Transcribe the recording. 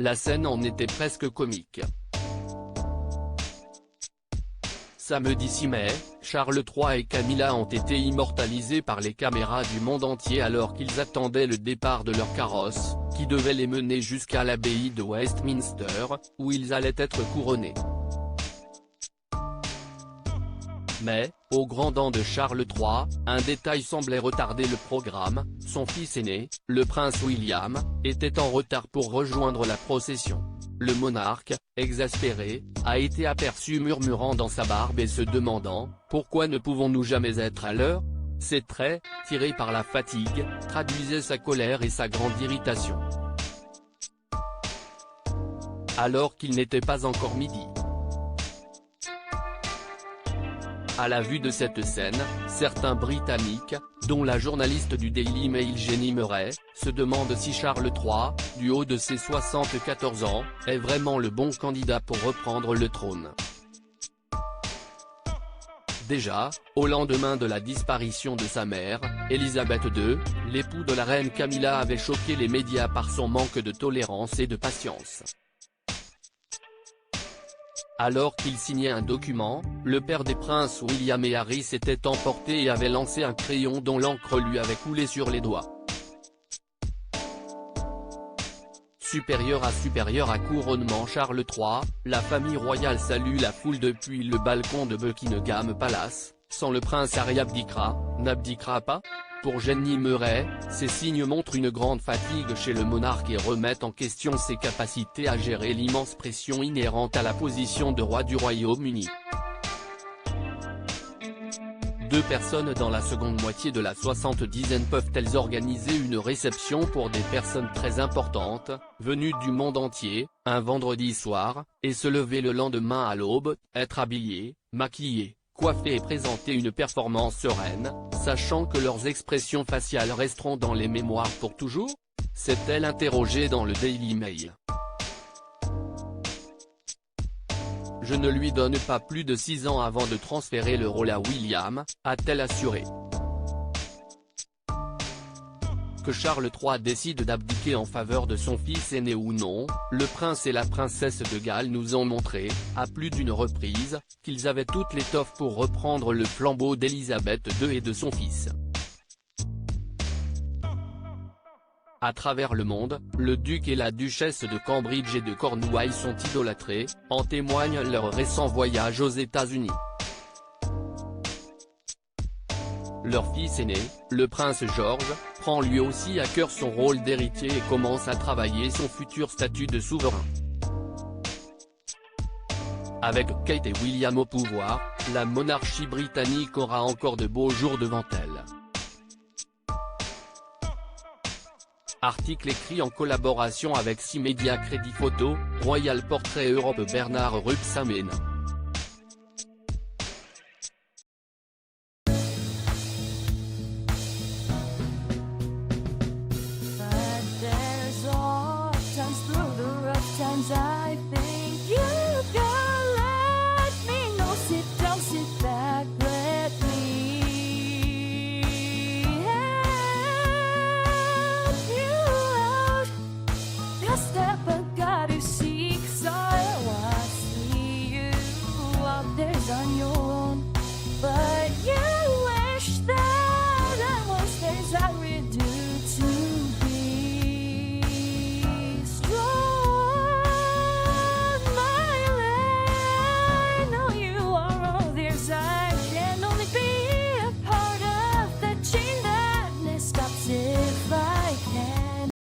la scène en était presque comique. Samedi 6 mai, Charles III et Camilla ont été immortalisés par les caméras du monde entier alors qu'ils attendaient le départ de leur carrosse, qui devait les mener jusqu'à l'abbaye de Westminster, où ils allaient être couronnés. Mais, au grand dam de Charles III, un détail semblait retarder le programme, son fils aîné, le prince William, était en retard pour rejoindre la procession. Le monarque, exaspéré, a été aperçu murmurant dans sa barbe et se demandant « Pourquoi ne pouvons-nous jamais être à l'heure ?» Ces traits, tirés par la fatigue, traduisaient sa colère et sa grande irritation. Alors qu'il n'était pas encore midi. À la vue de cette scène, certains Britanniques, dont la journaliste du Daily Mail Jenny Murray, se demandent si Charles III, du haut de ses 74 ans, est vraiment le bon candidat pour reprendre le trône. Déjà, au lendemain de la disparition de sa mère, Elisabeth II, l'époux de la reine Camilla avait choqué les médias par son manque de tolérance et de patience. Alors qu'il signait un document, le père des princes William et Harry s'était emporté et avait lancé un crayon dont l'encre lui avait coulé sur les doigts. Supérieur à couronnement Charles III, la famille royale salue la foule depuis le balcon de Buckingham Palace, sans le prince Harry n'abdiquera pas ? Pour Jenny Murray, ces signes montrent une grande fatigue chez le monarque et remettent en question ses capacités à gérer l'immense pression inhérente à la position de roi du Royaume-Uni. Deux personnes dans la seconde moitié de la soixante-dizaine peuvent-elles organiser une réception pour des personnes très importantes, venues du monde entier, un vendredi soir, et se lever le lendemain à l'aube, être habillées, maquillées, coiffées et présenter une performance sereine, sachant que leurs expressions faciales resteront dans les mémoires pour toujours ? S'est-elle interrogée dans le Daily Mail. Je ne lui donne pas plus de 6 ans avant de transférer le rôle à William, a-t-elle assuré. Que Charles III décide d'abdiquer en faveur de son fils aîné ou non, le prince et la princesse de Galles nous ont montré, à plus d'une reprise, qu'ils avaient toute l'étoffe pour reprendre le flambeau d'Élisabeth II et de son fils. À travers le monde, le duc et la duchesse de Cambridge et de Cornouailles sont idolâtrés, en témoigne leur récent voyage aux États-Unis. Leur fils aîné, le prince George, prend lui aussi à cœur son rôle d'héritier et commence à travailler son futur statut de souverain. Avec Kate et William au pouvoir, la monarchie britannique aura encore de beaux jours devant elle. Article écrit en collaboration avec 6 médias Crédit Photo, Royal Portrait Europe Bernard Ruxamen.